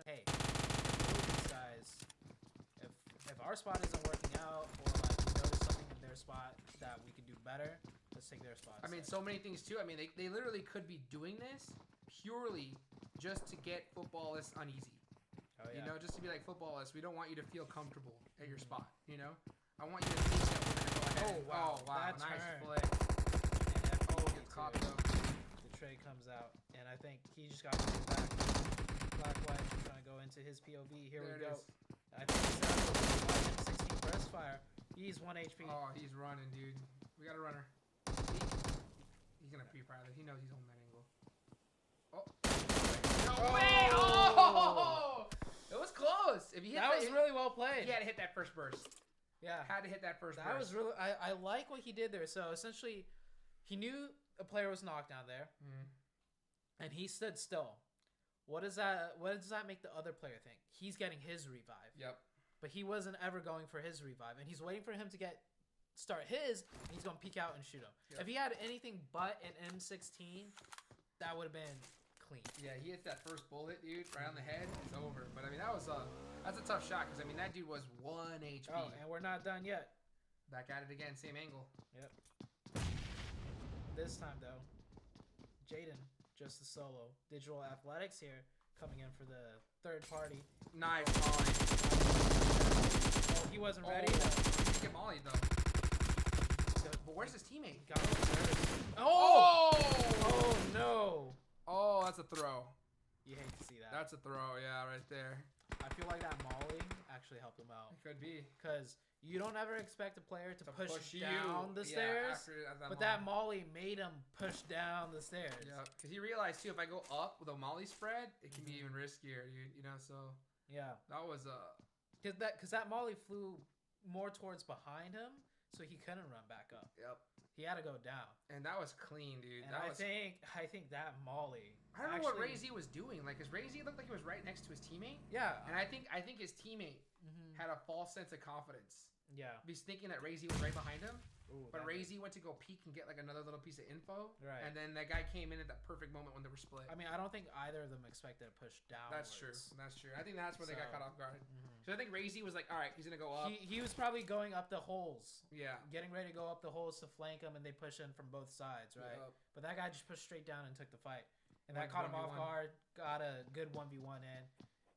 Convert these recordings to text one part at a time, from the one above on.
hey, these guys, if our spot isn't working out, or like we notice something in their spot that we could do better, let's take their spot. I mean, so many things too. I mean, they literally could be doing this purely just to get footballists uneasy. Oh, yeah. You know, just to be like, footballists, we don't want you to feel comfortable at your spot. You know, I want you to think that we're gonna go ahead. Oh wow, nice turn. flick. And Oh, gets caught though. The trade comes out, and I think he just got moved back. Black White trying to go into his POV. Here we go. I think it's 16 burst fire. He's 1 HP. Oh, he's running, dude. We got a runner. He's gonna pre-fire this. He knows he's on that angle. Oh. No way! Oh! It was close. If he hit that was really well played. He had to hit that first burst. Yeah. Had to hit that first burst. That was really... I like what he did there. So, essentially, he knew a player was knocked down there. And he stood still. What does that make the other player think? He's getting his revive. Yep. But he wasn't ever going for his revive. And he's waiting for him to start his, and he's going to peek out and shoot him. Yep. If he had anything but an M16, that would have been clean. Yeah, he hits that first bullet, dude, right on the head. It's over. But, I mean, that's a tough shot because, I mean, that dude was 1 HP. Oh, and we're not done yet. Back at it again, same angle. Yep. This time, though, Jaden, just the solo. Digital Athletics here, coming in for the third party. Nice molly. Oh, he wasn't ready. He didn't get molly, though. But where's his teammate? Oh! Oh, no. Oh, that's a throw. You hate to see that. That's a throw, yeah, right there. I feel like that molly actually helped him out. It could be. Because you don't ever expect a player to push down the stairs, but that molly made him push down the stairs. Yeah, because he realized, too, if I go up with a molly spread, it can be even riskier, dude. You know, so... Yeah. That was Because that molly flew more towards behind him, so he couldn't run back up. Yep. He had to go down. And that was clean, dude. And I think that molly... I don't know what Ray-Z was doing. Like, because Ray-Z looked like he was right next to his teammate. Yeah. And I think his teammate had a false sense of confidence. Yeah. He's thinking that Ray-Z was right behind him. Ooh, but Ray-Z went to go peek and get, like, another little piece of info. Right. And then that guy came in at that perfect moment when they were split. I mean, I don't think either of them expected to push down. That's true. That's true. I think that's where they got caught off guard. So I think Ray-Z was like, all right, he's going to go up. He was probably going up the holes. Yeah. Getting ready to go up the holes to flank him, and they push in from both sides, right? Yep. But that guy just pushed straight down and took the fight. And that caught him off guard, got a good 1v1 in.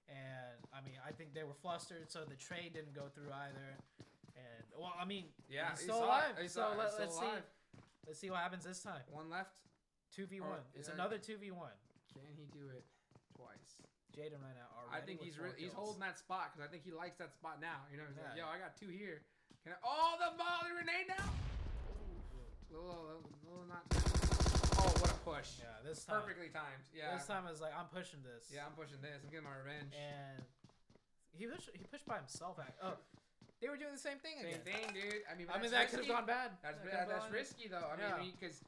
And, I mean, I think they were flustered, so the trade didn't go through either. And, well, I mean, yeah, he's still alive. So let's see what happens this time. One left. 2v1. It's another 2v1. Can he do it twice? Jaden right now already. I think he's holding that spot because I think he likes that spot now. You know, he's like, yo, I got 2 here. Can I? Oh, the volley grenade now. Little not. Oh, what a push. Yeah, this time. Perfectly timed. Yeah. This time I was like, I'm pushing this. Yeah, I'm pushing this. I'm getting my revenge. And he pushed by himself. Oh, they were doing the same thing again. Same thing, dude. I mean, that could have gone bad. That's risky, though. I mean, because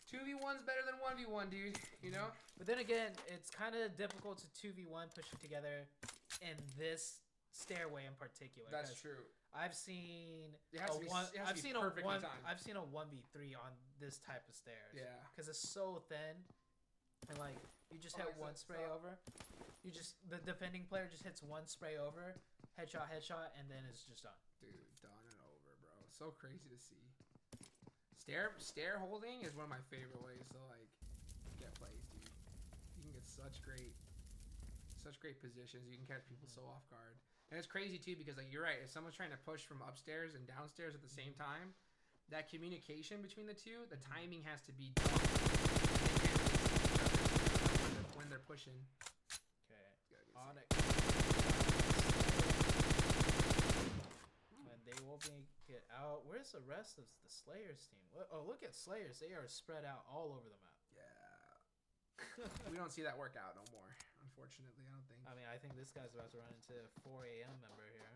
2v1's better than 1v1, dude. You know? But then again, it's kind of difficult to 2v1 push it together in this stairway in particular. That's true. I've seen a 1v3 on this type of stairs. Yeah. Because it's so thin, and like you just hit one spray over. The defending player just hits one spray over, headshot, and then it's just done. Dude, done and over, bro. So crazy to see. Stair holding is one of my favorite ways to like get plays, dude. You can get such great positions. You can catch people so off guard. And it's crazy, too, because, like, you're right. If someone's trying to push from upstairs and downstairs at the same time, that communication between the two, the timing has to be done when they're pushing. Okay. Onyx. And they will get out. Where's the rest of the Slayers team? Oh, look at Slayers. They are spread out all over the map. Yeah. We don't see that work out no more, unfortunately, I don't think. I mean, I think this guy's about to run into a 4 a.m. member here.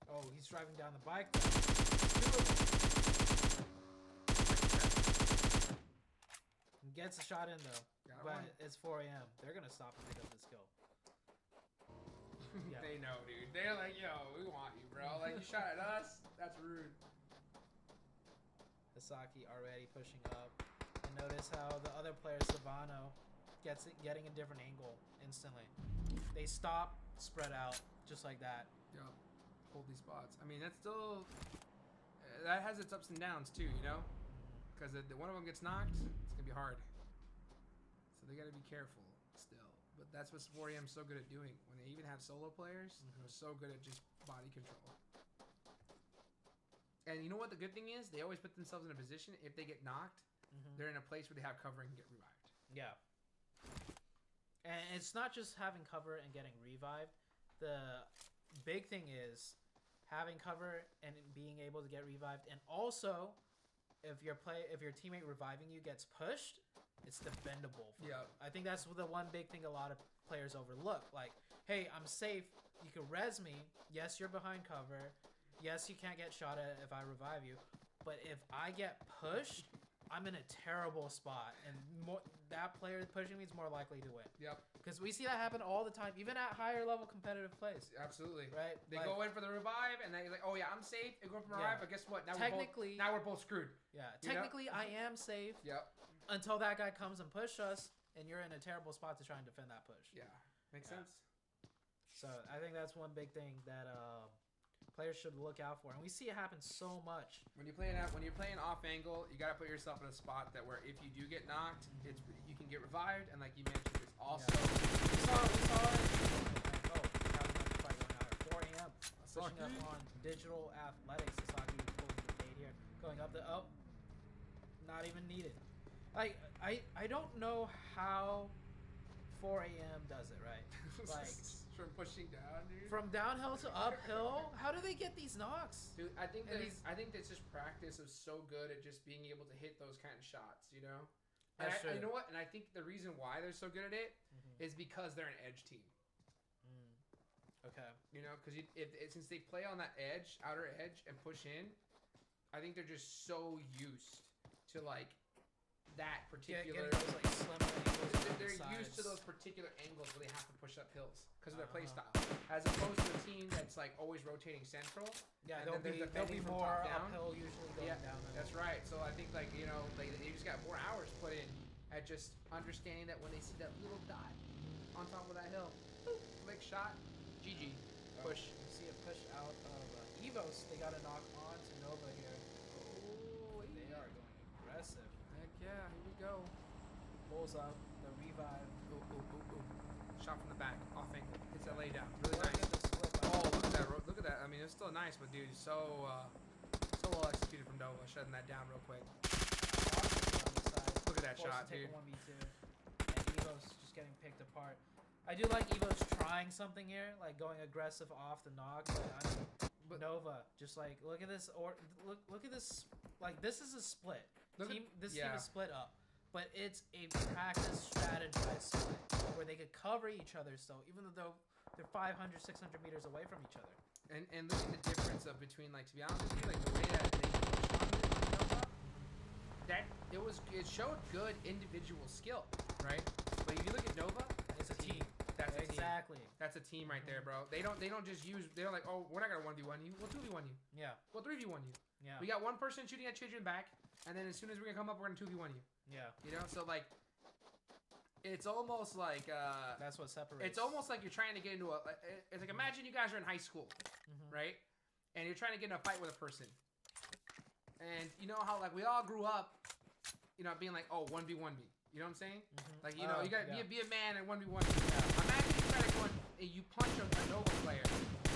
Oh, he's driving down the bike. Gets a shot in, though. But it's 4 a.m. They're going to stop and pick up this kill. Yeah. They know, dude. They're like, yo, we want you, bro. Like, you shot at us? That's rude. Hisaki already pushing up. And notice how the other player, Savano, getting a different angle instantly. They stop, spread out, just like that. Yep. Hold these spots. I mean, that's still... that has its ups and downs, too, you know? Because one of them gets knocked, it's going to be hard. So they got to be careful still. But that's what 4AM's so good at doing. When they even have solo players, they're so good at just body control. And you know what the good thing is? They always put themselves in a position, if they get knocked, they're in a place where they have cover and get revived. Yeah. And it's not just having cover and getting revived. The big thing is having cover and being able to get revived. And also, if your teammate reviving you gets pushed, it's defendable. Yeah. I think that's the one big thing a lot of players overlook. Like, hey, I'm safe. You can res me. Yes, you're behind cover. Yes, you can't get shot at if I revive you. But if I get pushed, I'm in a terrible spot. And that player pushing me is more likely to win. Yep. Because we see that happen all the time, even at higher level competitive plays. Absolutely. Right? They go in for the revive, and they're like, oh, yeah, I'm safe. They go for the revive, but guess what? Now we're both screwed. Yeah. Technically, I am safe. Yep. Until that guy comes and pushes us, and you're in a terrible spot to try and defend that push. Yeah. Makes sense. So I think that's one big thing that players should look out for, and we see it happen so much. When you're playing off angle, you got to put yourself in a spot that where if you do get knocked, you can get revived, and like you mentioned, it's also we saw it. Oh, that was another fight going out here. 4 a.m. Switching up on digital athletics. Sasaki pulling the fade here, going up not even needed. Like I don't know how 4 a.m. does it right. Like. From pushing down, dude. From downhill to uphill? How do they get these knocks? Dude, I think that's just practice of so good at just being able to hit those kind of shots, you know? And you know what? And I think the reason why they're so good at it is because they're an edge team. Okay. You know, because since they play on that edge, outer edge, and push in, I think they're just so used to, like, that particular... those, like, slim angles. They're used to those particular angles where they have to push up hills because of their play style. As opposed to a team that's, like, always rotating central. Yeah, they'll be more uphill usually going down. That's right. So I think, like, you know, like, they just got more hours put in at just understanding that when they see that little dot on top of that hill, boop, flick shot, GG, push. You see a push out of Evos. They got a knock on to Nova here. Oh, they are going aggressive. Heck yeah, here we go. Pulls up the revive. Ooh. Shot from the back, off angle. Hits that lay down. Really nice. Oh, look at that. I mean, it's still nice, but dude, so well executed from Nova, shutting that down real quick. Look at that shot, dude. 1v2, and Evo's just getting picked apart. I do like Evo's trying something here, like going aggressive off the knock, but Nova, just like look at this, look at this. Like this is a split. This team is split up. But it's a practice strategized split where they could cover each other still, even though they're 500, 600 meters away from each other. And look at the difference of between, like, to be honest with you, like the way that they pushed on Nova, it showed good individual skill, right? But if you look at Nova, it's a team. That's a team. Exactly. That's a team right there, bro. They don't just use. They're like, oh, we're not gonna 1v1 you. We'll 2v1 you. Yeah. We'll 3v1 you. Yeah. We got one person shooting at children back, and then as soon as we're gonna come up, we're gonna 2v1 you. Yeah. You know, so like, it's almost like that's what separates. It's almost like you're trying to get into a. It's like imagine you guys are in high school, right? And you're trying to get in a fight with a person, and you know how like we all grew up, you know, being like, oh, 1v1 me. You know what I'm saying? Like you know, you gotta be a man and 1v1. Imagine you try to go and you punch a Nova player,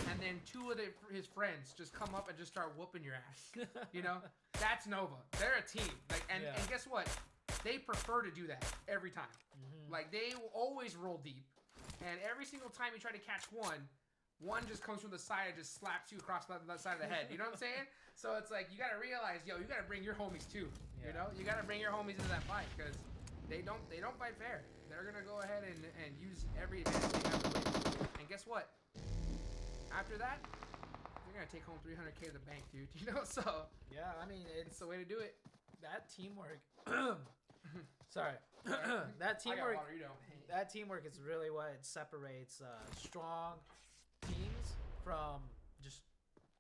and then two of his friends just come up and just start whooping your ass. You know, that's Nova. They're a team. Like and guess what? They prefer to do that every time. Like, they will always roll deep. And every single time you try to catch one just comes from the side and just slaps you across the side of the head. You know what I'm saying? So it's like, you got to realize, yo, you got to bring your homies too. You know? You got to bring your homies into that fight because they don't fight fair. They're going to go ahead and use every advantage they have to win. And guess what? After that, they're going to take home $300K to the bank, dude. You know? So, yeah, I mean, it's the way to do it. That teamwork... Sorry. That teamwork is really what separates strong teams from just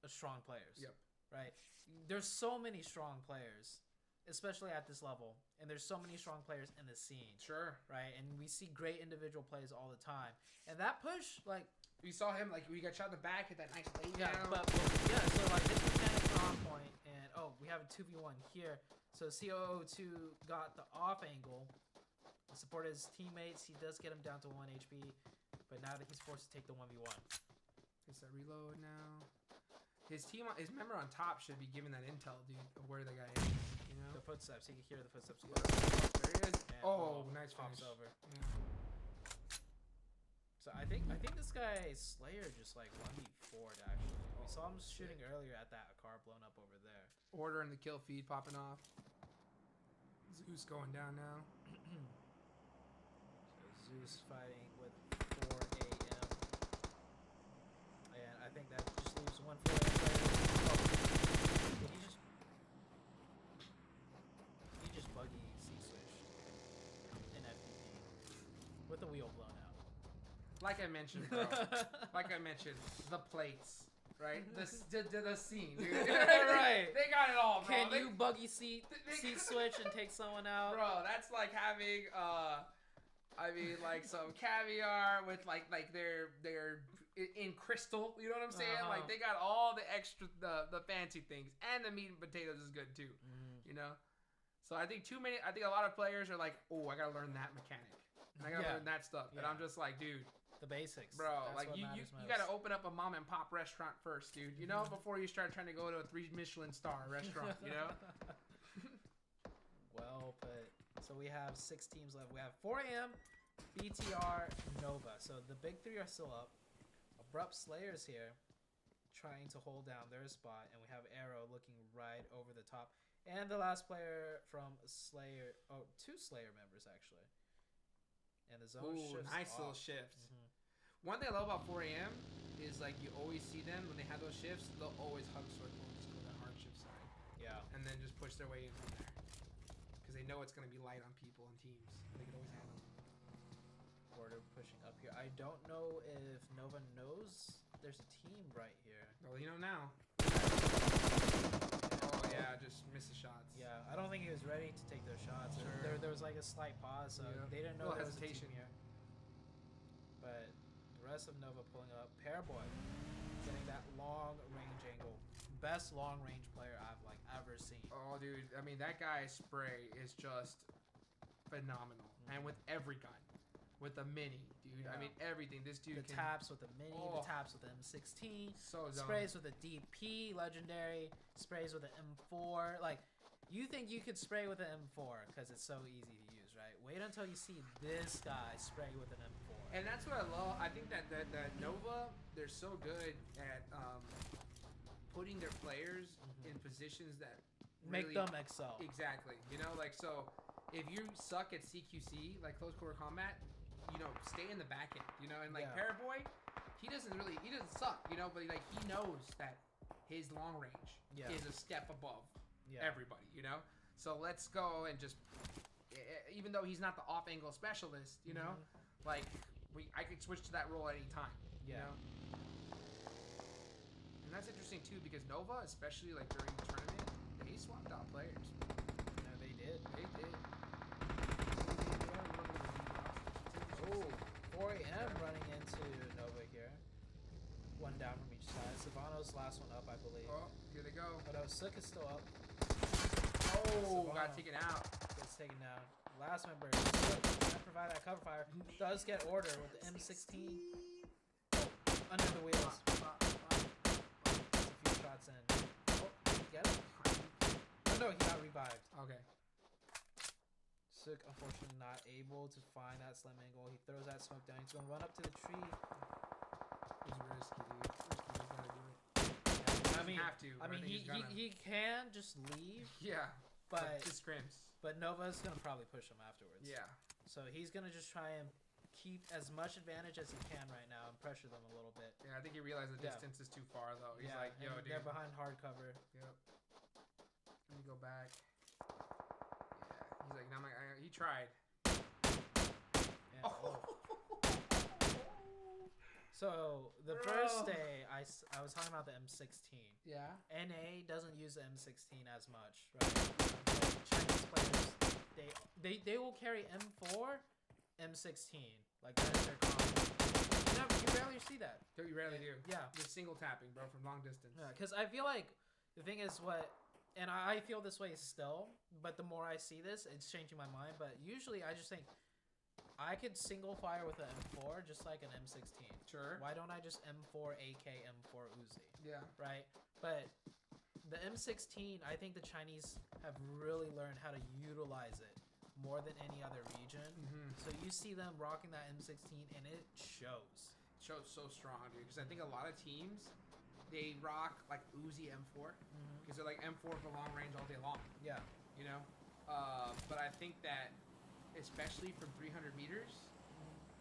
strong players. Yep. Right? There's so many strong players especially at this level. And there's so many strong players in the scene. Sure. Right? And we see great individual plays all the time. And that push, like... We saw him, like, we got shot in the back at that nice lay Yeah, down. so, like, his mechanics are on point. And, we have a 2v1 here. So, COO2 got the off angle. Supported his teammates. He does get him down to 1 HP. But now that he's forced to take the 1v1. Gets that reload now. His member on top should be giving that intel, dude, of where the guy is. You know? The footsteps. He can hear the footsteps. There he is. And Nice pops finish. over. Yeah. So I think this guy Slayer just like 1v4'd actually. We saw him shooting earlier at that car blown up over there. Order and the kill feed popping off. Zeus going down now. So Zeus fighting with 4 AM. And I think that just leaves 1 4 AM player. Did he just buggy C-switch in FPP with the wheel blown out. Like I mentioned, bro. The plates, right? The scene, dude. Right. They got it all, bro. Can you buggy seat switch and take someone out? Bro, that's like having, like some caviar with like they're in crystal. You know what I'm saying? Like they got all the extra, the fancy things, and the meat and potatoes is good too. You know. So I think a lot of players are like, oh, I gotta learn that mechanic. And I gotta learn that stuff. And I'm just like, dude. The basics. Bro, that's like you gotta open up a mom and pop restaurant first, dude. You know, before you start trying to go to a 3 Michelin star restaurant, you know? Well put. So we have 6 teams left. We have 4 AM, BTR, Nova. So the big 3 are still up. Abrupt Slayers here, trying to hold down their spot. And we have Arrow looking right over the top. And the last player from Slayer, 2 Slayer members actually. And the zone shifts nice off. little shift. One thing I love about 4 AM is like you always see them when they have those shifts, they'll always hug circle and just go to that hard shift side. Yeah. And then just push their way in from there. Because they know it's going to be light on people and teams. They can always handle them. Order pushing up here. I don't know if Nova knows there's a team right here. Well, you know now. Just miss the shots. Yeah, I don't think he was ready to take those shots. Sure. There was like a slight pause, so they didn't know there was hesitation here. But the rest of Nova pulling up. Pairboy getting that long range angle. Best long range player I've like ever seen. Oh, dude. I mean, that guy's spray is just phenomenal. And with every gun. With the mini, dude. I mean, everything. This dude can... taps with the mini, the taps with the M16. So dumb. Sprays with a DP, legendary. Sprays with an M4. Like, you think you could spray with an M4 because it's so easy to use, right? Wait until you see this guy spray with an M4. And that's what I love. I think that Nova, they're so good at putting their players in positions that make them excel. Exactly. You know, like, so if you suck at CQC, like close quarter combat, you know, stay in the back end, you know, and like Pairboy, he doesn't suck, you know, but like he knows that his long range is a step above everybody, you know. So let's go and just, even though he's not the off angle specialist, you know, like I could switch to that role at any time, you know. And that's interesting too because Nova, especially like during the tournament, they swapped out players. Yeah, they did. They did. 4 AM running into Nova here. 1 down from each side. Savano's last one up, I believe. Oh, here they go. But Sook is still up. Oh, got taken out. Gets taken down. Last member, Sook, can't provide that cover fire. Does get order with the M16. Under the wheels. Gets a few shots in. Oh, did he get him? Oh, no, he got revived. Okay. Sook, unfortunately, not able to find that slim angle. He throws that smoke down. He's going to run up to the tree. He's risky, dude. Risky, he's got to do it. Yeah, I mean, have to. I mean, he can just leave. Yeah. But just Scrims. But Nova's going to probably push him afterwards. Yeah. So he's going to just try and keep as much advantage as he can right now and pressure them a little bit. Yeah, I think he realized the distance is too far, though. He's like, yo, dude. They're behind hard cover. Yep. Let me go back. He's like, no, he tried. Yeah, So the first day, I was talking about the M16. Yeah. NA doesn't use the M16 as much, right? Chinese players, they will carry M4, M16. Like that is their combo. You rarely see that. You rarely do. Yeah. Just single tapping, bro, from long distance. Yeah, because I feel like the thing is and I feel this way still, but the more I see this, it's changing my mind. But usually I just think I could single fire with an M4 just like an M16. Sure. Why don't I just M4 AK, M4 Uzi? Yeah. Right? But the M16, I think the Chinese have really learned how to utilize it more than any other region. Mm-hmm. So you see them rocking that M16 and it shows. It shows so strong, dude. Because I think a lot of teams, they rock like Uzi M4 because they're like M4 for long range all day long. Yeah. You know? But I think that, especially from 300 meters,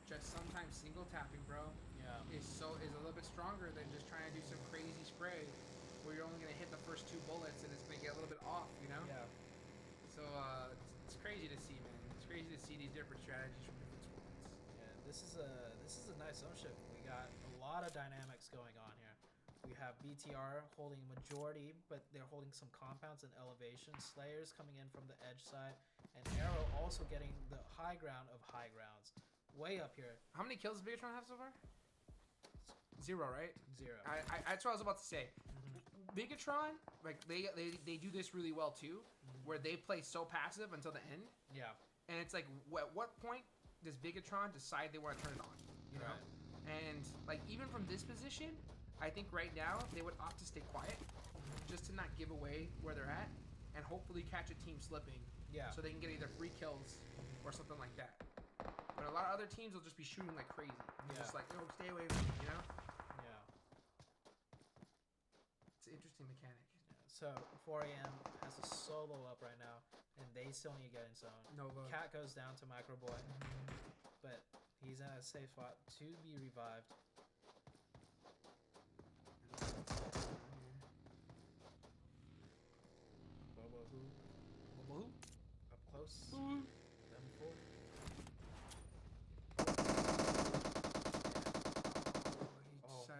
just sometimes single tapping, bro, is a little bit stronger than just trying to do some crazy spray where you're only going to hit the first 2 bullets and it's going to get a little bit off, you know? Yeah. So it's crazy to see, man. It's crazy to see these different strategies from different squads. Yeah, this is a nice zone shift. We got a lot of dynamics going on here. We have BTR holding majority, but they're holding some compounds and elevation. Slayers coming in from the edge side, and Arrow also getting the high ground of high grounds, way up here. How many kills does Bigatron have so far? 0, right? 0. That's what I was about to say. Bigatron, like they do this really well too, where they play so passive until the end. Yeah. And it's like, at what point does Bigatron decide they want to turn it on? You know? And like even from this position, I think right now they would opt to stay quiet, just to not give away where they're at, and hopefully catch a team slipping. Yeah. So they can get either free kills or something like that. But a lot of other teams will just be shooting like crazy. Just like, yo, stay away from me, you know? Yeah. It's an interesting mechanic. Yeah. So 4AM has a solo up right now, and they still need to get in zone. Nova. Cat goes down to Microboy, but he's in a safe spot to be revived. Who? Up close. M4.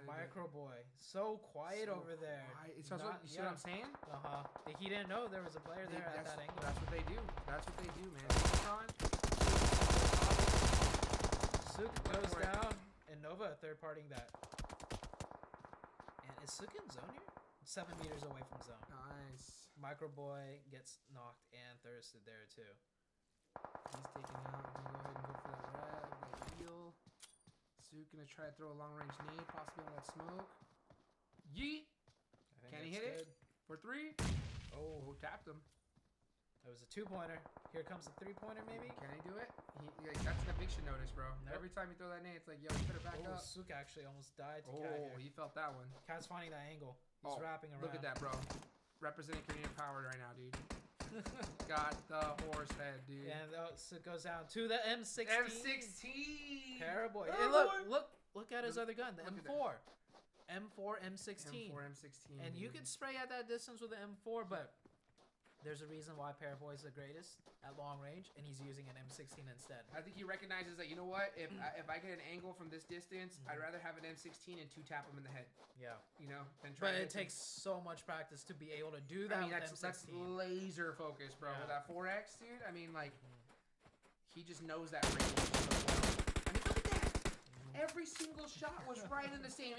Microboy. So quiet over there. You see what I'm saying? He didn't know there was a player there at that angle. That's what they do. That's what they do, man. Suk goes down, and Nova third partying that. And is Suk in zone here? 7 meters away from zone. Nice. Microboy gets knocked and thirsted there too. He's taken out. I'm gonna go ahead and go for that red, that heal. Suk gonna try to throw a long range nade, possibly on that smoke. Yeet! Can he hit it? For 3? Oh, tapped him. That was a 2-pointer. Here comes the 3-pointer, maybe? Can he do it? That's an eviction notice, bro. Nope. Every time you throw that nade, it's like, yo, you better back up. Suk actually almost died to Cat here. He felt that one. Cat's finding that angle. He's wrapping around. Look at that, bro. Representing Canadian power right now, dude. Got the horse head, dude. And Suk goes down to the M16. M16! Paraboy. Hey, look at his other gun, the M4. M4, M16. M4, M16. And you can spray at that distance with the M4, but there's a reason why Paraboy is the greatest at long range, and he's using an M16 instead. I think he recognizes that, you know what, if I get an angle from this distance, I'd rather have an M16 and 2-tap him in the head. Yeah. You know? Than try but it takes so much practice to be able to do that with that's laser focus, bro. Yeah. With that 4X, dude, I mean, like, he just knows that range so well. I mean, look at that! Every single shot was right in the same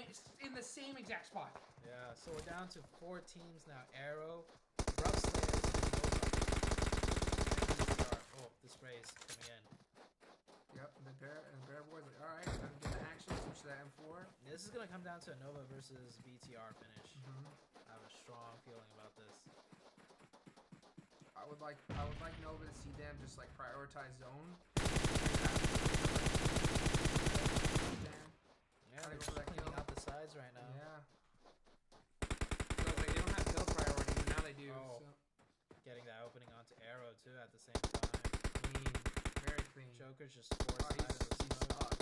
exact spot. Yeah, so we're down to 4 teams now. Arrow, Rough Slayers, and the spray is coming in. Yep, and the Paraboy's like, alright, I'm getting action, switch to that M4. This is going to come down to a Nova versus BTR finish. I have a strong feeling about this. I would like Nova to see them just like prioritize zone. Yeah, they're just cleaning out the sides right now. Yeah. So like, they don't have kill priority, but now they do. So. Getting that opening onto Arrow too at the same time. Clean. Very clean. Joker's just forced out of the smoke.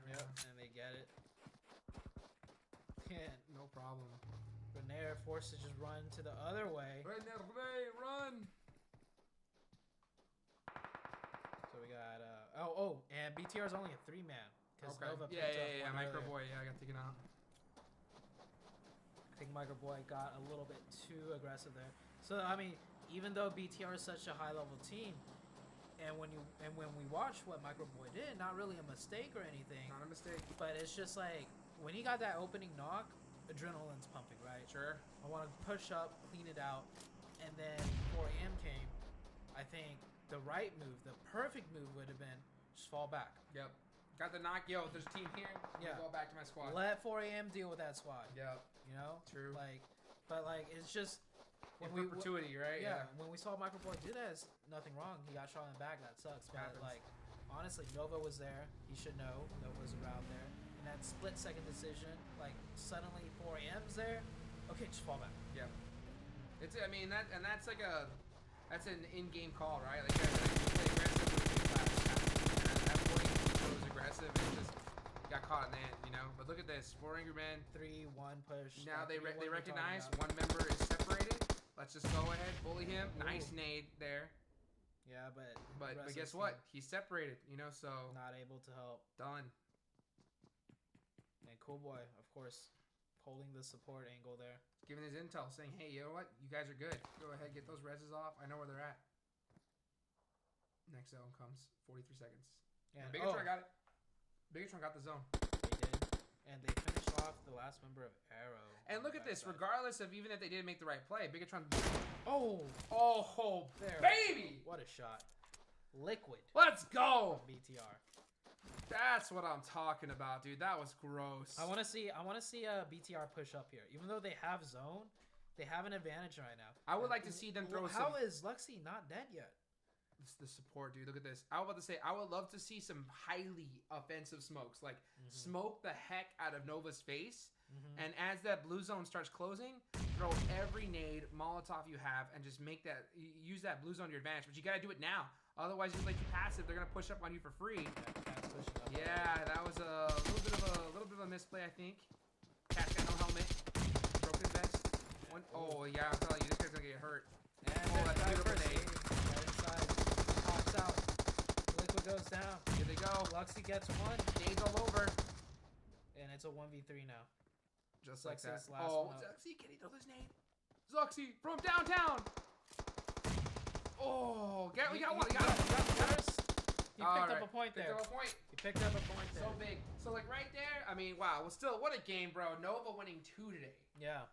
Yep, and they get it. Yeah. No problem. Renair forced to just run to the other way. Renair, run! So we got and BTR is only a 3-man because Nova picked up one Microboy, I got taken out. I think Microboy got a little bit too aggressive there. So I mean, even though BTR is such a high level team, and when we watch what Microboy did, not really a mistake or anything. Not a mistake. But it's just like when he got that opening knock, adrenaline's pumping, right? Sure. I want to push up, clean it out, and then 4AM came. I think the right move, the perfect move would have been just fall back. Yep. Got the knock. Yo, there's a team here. Yeah. Go back to my squad. Let 4AM deal with that squad. Yep. You know? True. But it's just in perpetuity, right? Yeah. When we saw Microboy do that, it's nothing wrong. He got shot in the back. That sucks. But honestly, Nova was there. He should know. Nova was around there. And that split-second decision, suddenly 4AM's there. Okay, just fall back. Yep. It's. I mean that's like that's an in-game call, right? Like you play aggressive with a class. And that 4AM was aggressive and just got caught in the end, you know. But look at this, 4 Angry Men. 3-1 push. Now they recognize one member is separated. Let's just go ahead, bully him. Ooh. Nice nade there. Yeah, but guess what? He's separated, you know, so not able to help. Done. And Cool Boy, of course, holding the support angle there. Giving his intel, saying, hey, you know what? You guys are good. Go ahead, get those reses off. I know where they're at. Next zone comes. 43 seconds. Yeah, Bigatron got it. Bigatron got the zone. They did. And they finished off the last member of Arrow. And look at this. Side. Regardless of even if they didn't make the right play, Bigatron... Oh, there. Baby! What a shot. Liquid. Let's go! BTR. That's what I'm talking about, dude. That was gross. I want to see a BTR push up here. Even though they have zone, they have an advantage right now. I would like to see them throw How is Luxy not dead yet? It's the support, dude. Look at this. I was about to say, I would love to see some highly offensive smokes. Like, smoke the heck out of Nova's face. And as that blue zone starts closing, throw every nade, Molotov you have, and just use that blue zone to your advantage. But you got to do it now. Otherwise, you play too passive. They're going to push up on you for free. Yeah, that was a little bit of a misplay, I think. Cat's got no helmet. Broke his vest. Oh, yeah, I'm telling you, this guy's going to get hurt. And that's a beautiful nade. Right inside. Pops out. Liquid goes down. Here they go. Luxy gets one. Nades all over. And it's a 1v3 now. Just like that. Zuxy, can he throw this nade? Zuxy from downtown. Oh, we got one. You got it. You picked up a point there. Picked up a point. You picked up a point there. So big. So, like, right there, I mean, wow. Well, still, what a game, bro. Nova winning 2 today. Yeah.